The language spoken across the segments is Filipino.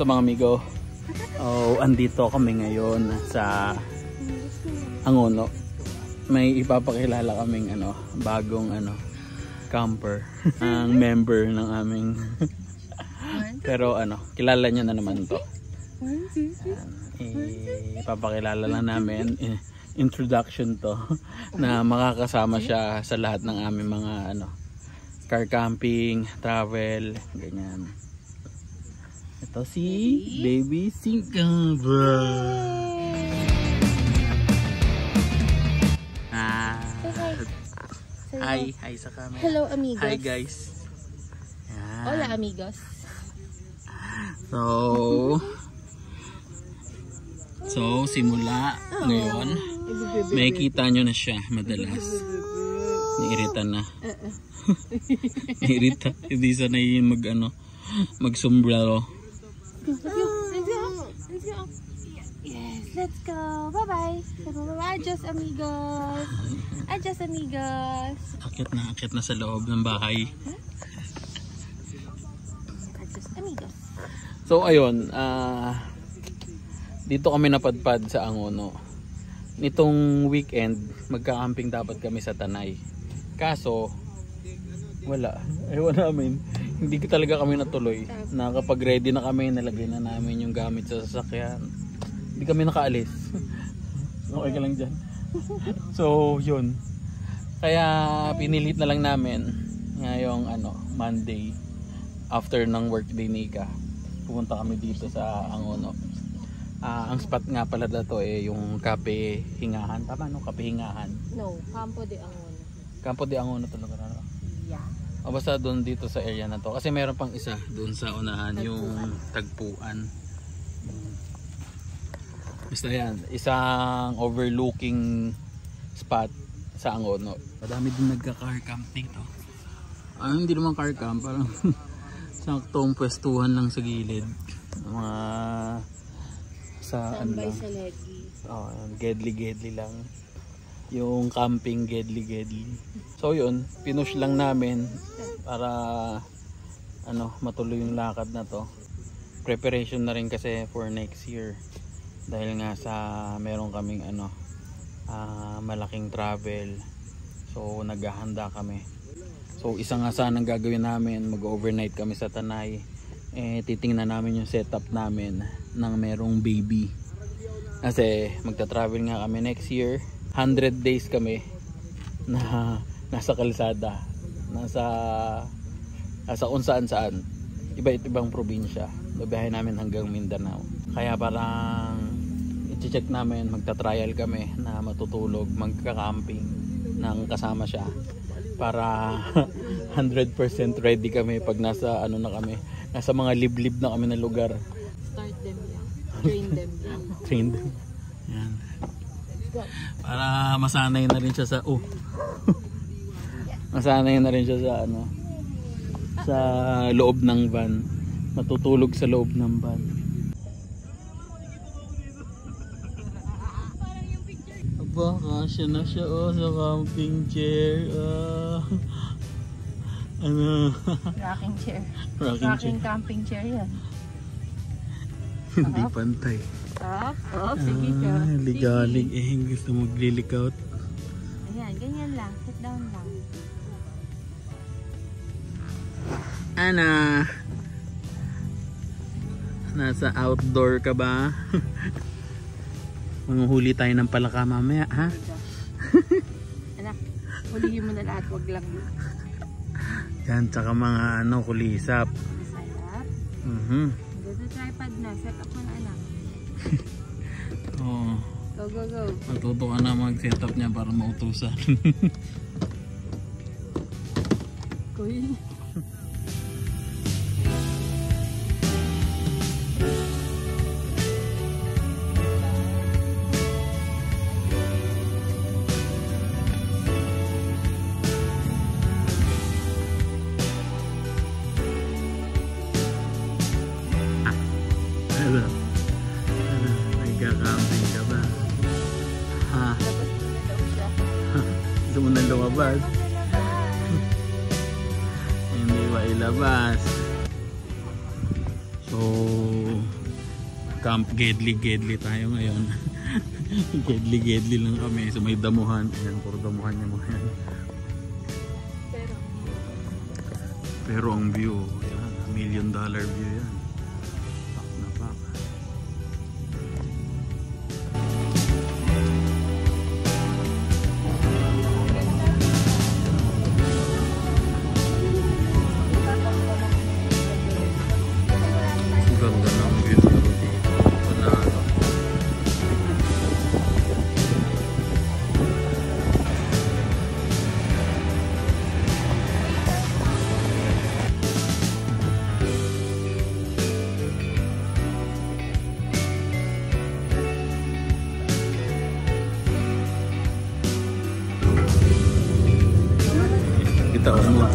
mga amigo. Oh, andito kami ngayon sa Angono. May ipapakilala kaming bagong camper. Ang member ng aming pero kilala niyo na naman to. Ipapakilala lang namin, introduction to na makakasama siya sa lahat ng aming mga car camping, travel, ganyan. Ito si Baby Singkabra. Hi sa camera. Hello amigos. Hi guys. Yan. Hola amigos. So simula ngayon, may kita nyo na siya madalas. Nairita na. Nairita. Hindi sanay mag-sombrero. Yes, let's go. Bye-bye. Adios amigos. Adios amigos. Akit na sa loob ng bahay. Adios amigos. So ayun, dito kami napadpad sa Angono. Nitong weekend, magka-camping dapat kami sa Tanay. Kaso, wala. Ewan namin. Hindi talaga kami natuloy. Na kapag ready na kami, nalagay na namin yung gamit sa sasakyan. Hindi kami nakaalis. Okay ka lang dyan. So, yun. Kaya, pinilit na lang namin ngayong Monday, after ng workday ni Ika. Pumunta kami dito sa Angono. Ang spot nga pala dito yung Cape Hingahan. Tama Cape Hingahan? No, Campo de Angono. Campo de Angono talaga na. Yeah. O basta doon dito sa area na to. Kasi meron pang isa doon sa unahan, yung Tagpuan. Basta yan, isang overlooking spot sa Angono. Madami din nagka-car camp dito. Hindi naman car camp, parang saktong pwestuhan lang sa gilid. Mga sa Tambay sa Ledley. Gedli lang. Yung camping gedli. So yun, pinush lang namin para matuloy yung lakad na to. Preparation na rin kasi for next year. Dahil nga sa meron kaming malaking travel. So naghahanda kami. So isa nga sanang gagawin namin, mag-overnight kami sa Tanay. Titingnan namin yung setup namin ng merong baby. Kasi magta-travel nga kami next year. 100 days kami na nasa kalsada. Nasa kung saan. Iba-ibang probinsya. Babiyahin namin hanggang Mindanao. Kaya parang i-check namin, magta-trial kami na matutulog, magka-camping nang kasama siya. Para 100% ready kami pag nasa nasa mga liblib na kami na lugar. Start them lang. Train them lang. Train them. Yan. Para masanay na rin siya sa masanay na rin siya sa sa loob ng van. Matutulog sa loob ng van. Aba, kasya na siya sa camping chair. Rocking chair. Rocking camping chair yan. Hindi pantay. Sige ka. Ligalig gusto maglilikout. Ayan, ganyan lang. Sit down lang. Nasa outdoor ka ba? Manguhuli tayo ng palaka mamaya, ha? Anak, hulihin mo na lahat, wag lang. Yan, tsaka mga kulisap. Masarap. Ganda tripod na, set up mo na anak. Go. Matuto ka na mag-set up niya para mautusan. Kuy. Nagka-camping ka ba? Gusto mo nang lumabas? Hindi ba ilabas? So Camp Gedli tayo ngayon. Gedli lang kami sa may damuhan. Ayan, puro damuhan niya mga yan. Pero ang view, yan, $1 million view yan. Pak na pak. Ganda ng view dito. Panalo. Kita mo.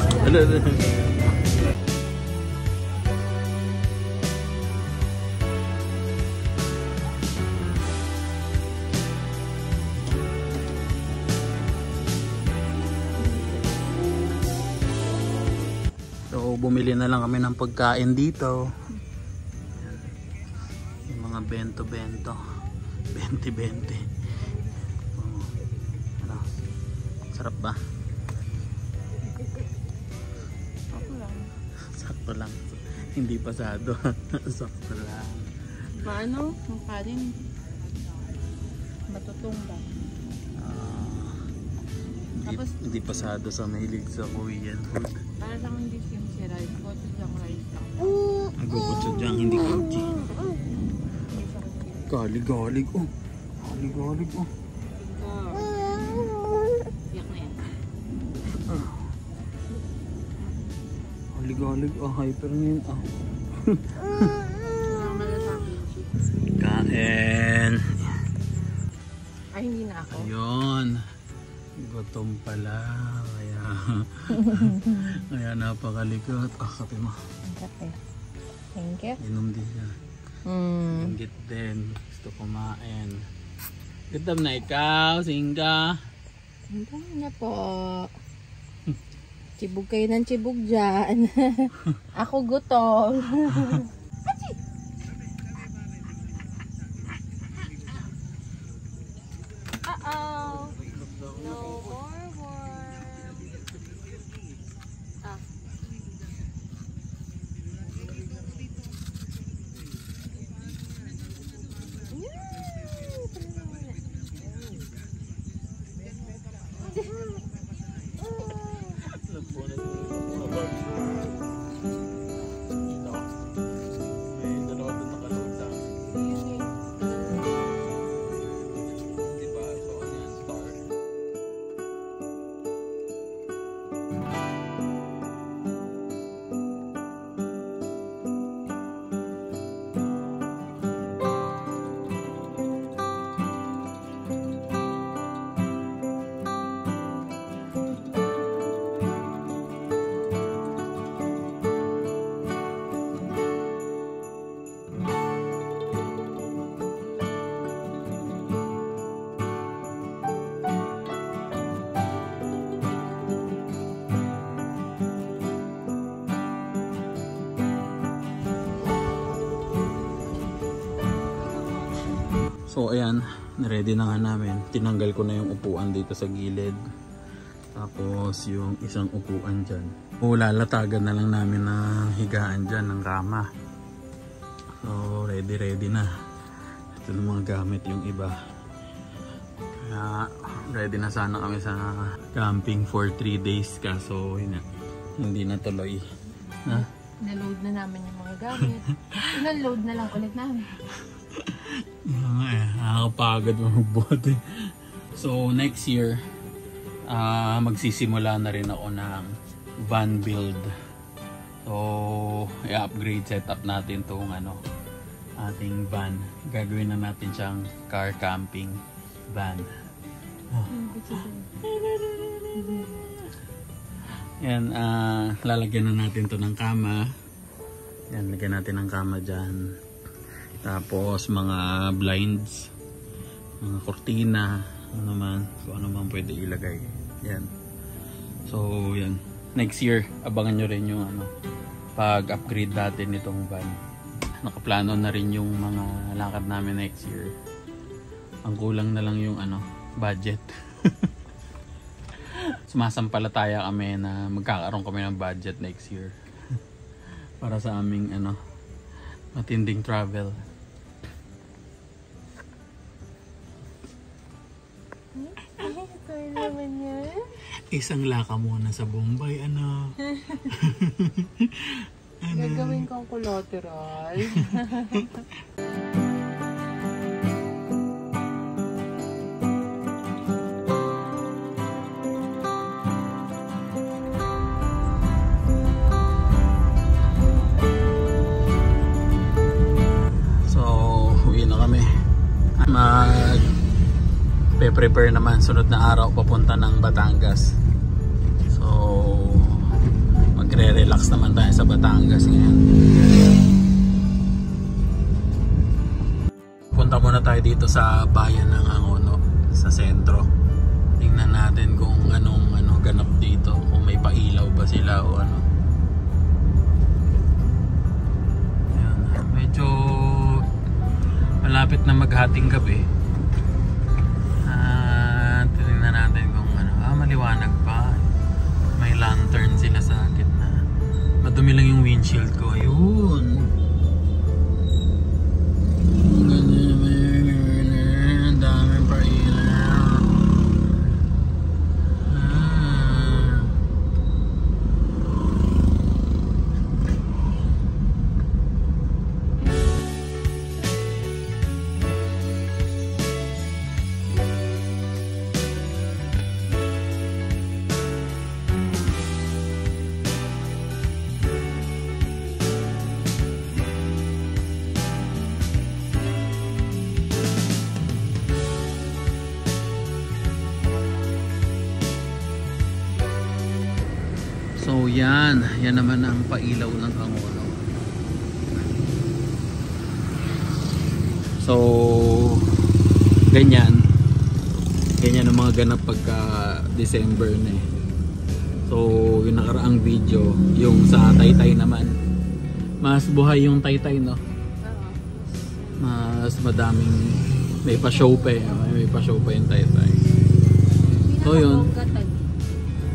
So bumili na lang kami ng pagkain dito. Yung mga bento-bento. 20-20. Oh. Ano? Sarap ba? Sakto lang. Hindi pasado. Sakto lang. Paano? Ang kanin. Matutong ba? Tapos, Hindi pasado sa mahilig sa Korean food. para lang hindi sim si rice. Koto siyang rice lang. Nagbubutsod dyan, hindi kimchi. Galig-galig oh. Galig-galig oh. Yak na yan. Galig-galig oh. Hyper na yun ah. Wala malasakit. Kain. Ay, hindi na ako. Ayun. Gutom pala. Kaya napakalikot. Ah, kape mo. Kape. Thank you. Inom din siya. Inggit din. Gusto kumain. Gutom na ikaw, Singka. Hindi na po. Chibog kayo ng chibog dyan. Ako gutom. Uh-oh. No more worm. Ah. So ayan, ready na nga namin. Tinanggal ko na yung upuan dito sa gilid. Tapos yung isang upuan dyan. Lalatagan na lang namin ng higaan dyan ng kama. So ready na. Ito yung mga gamit yung iba. Kaya ready na sana kami sa camping for 3 days. Kaso hindi na tuloy. Na-load na namin yung mga gamit. Ina-load na lang ulit namin. Nakakapagod magbuhat eh. So next year magsisimula na rin ako ng van build. So i-upgrade setup natin tong ating van. Gagawin na natin siyang car camping van. Yan, lalagyan na natin to ng kama. Yan, lagyan natin ng kama dyan. Tapos mga blinds, mga kortina, kung ano man pwede ilagay. Yan. So yan, next year abangan nyo rin yung pag-upgrade natin nitong van. nakaplano na rin yung mga lakad namin next year. Ang kulang na lang yung budget. Sumasampalataya kami na magkakaroon kami ng budget next year para sa aming matinding travel. Isang laka muna sa Bombay, Gagawin kong collateral. Prepare naman sunod na araw papunta ng Batangas. So magre-relax naman tayo sa Batangas ngayon. Punta muna tayo dito sa bayan ng Angono, sa sentro. Tingnan natin kung anong ganap dito, kung may pailaw ba sila o ano. Ayan, medyo malapit na maghating gabi. Tingnan natin kung maliwanag pa. May lantern sila sa gitna. Madumi lang yung windshield ko. Ayun. Daming pailaw. So yan naman ang pailaw ng Angono. So ganyan ang mga ganap pagka December na eh. So yung nakaraang video, yung sa Taytay naman, mas buhay yung Taytay, no? Mas madaming may pa-show pa eh. May pa-show pa yung Taytay. So yun.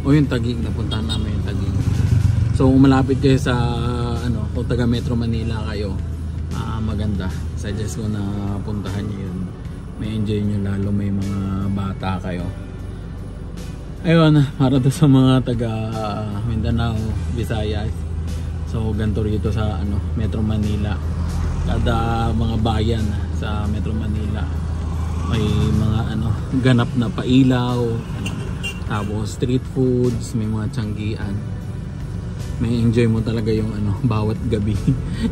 O yung Taguig, napuntahan namin yung Taguig. So malapit kayo sa kung taga Metro Manila kayo, maganda. Suggest ko na puntahan nyo yun. May enjoy nyo lalo may mga bata kayo. Ayun, para to sa mga taga Mindanao, Visayas. So ganito rito sa Metro Manila. Kada mga bayan sa Metro Manila may mga ganap na pailaw, tapos street foods, may mga tiyanggian. May enjoy mo talaga yung bawat gabi.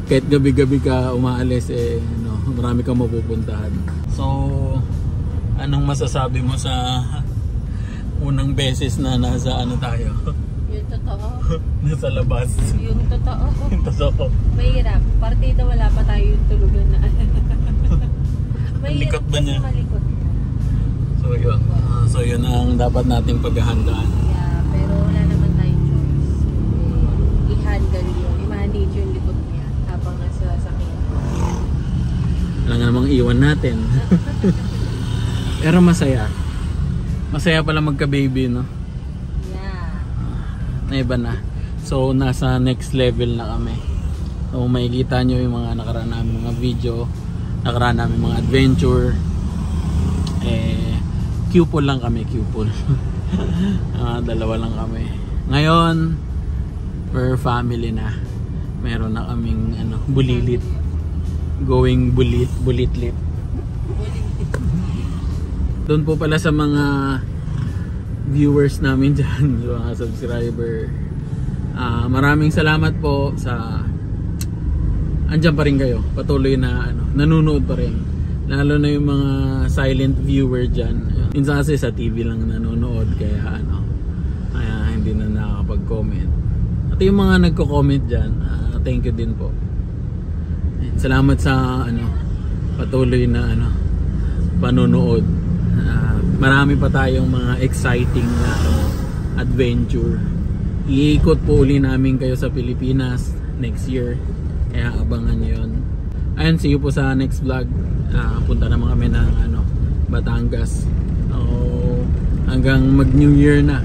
Kahit gabi-gabi ka umaalis marami kang mapupuntahan. So anong masasabi mo sa unang beses na nasa tayo? Yung totoo. Nasa labas. Yung totoo. Yung totoo. Mahirap. Partida wala pa tayo yung tulugan na. Malikot ba niya? Malikot. So yun ang dapat nating paghahandaan. Yeah, pero wala naman tayong choice. I-handle yun. I-manage yung likod niya habang nasa sakyan. Wala nga namang iwan natin. Pero masaya. Masaya pala magka-baby, no? Yeah. Naiba na. So nasa next level na kami. So makikita nyo yung mga nakaraan namin mga video, nakaraan namin mga adventure. Q-pool lang kami, Q-pool. Dalawa lang kami. Ngayon, per family na. Meron na kaming bulilit. Going bulitlit. Doon po pala sa mga viewers namin dyan, mga subscriber. Maraming salamat po sa andyan pa rin kayo. Patuloy na nanonood pa rin. Lalo na yung mga silent viewer dyan. Minsan kasi sa TV lang nanonood kaya hindi na nakakapag-comment. At yung mga nagko-comment dyan, thank you din po. Salamat sa patuloy na panonood. Marami pa tayong mga exciting na adventure. Iikot po uli namin kayo sa Pilipinas next year. Kaya abangan nyo yun. Ayun, see you po sa next vlog. Punta naman kami ng Batangas. Hanggang mag New Year na,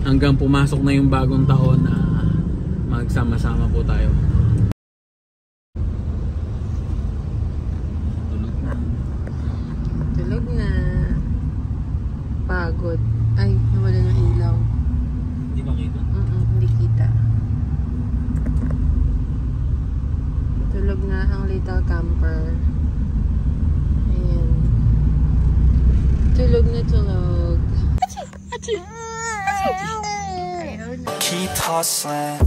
hanggang pumasok na yung bagong taon na magsama-sama po tayo. Tulog na. Pagod. Ay, nawala ng ilaw. Hindi ba kita? Hindi kita. Tulog na ang little camper. Ayan. Tulog na tulog. Keep hustling.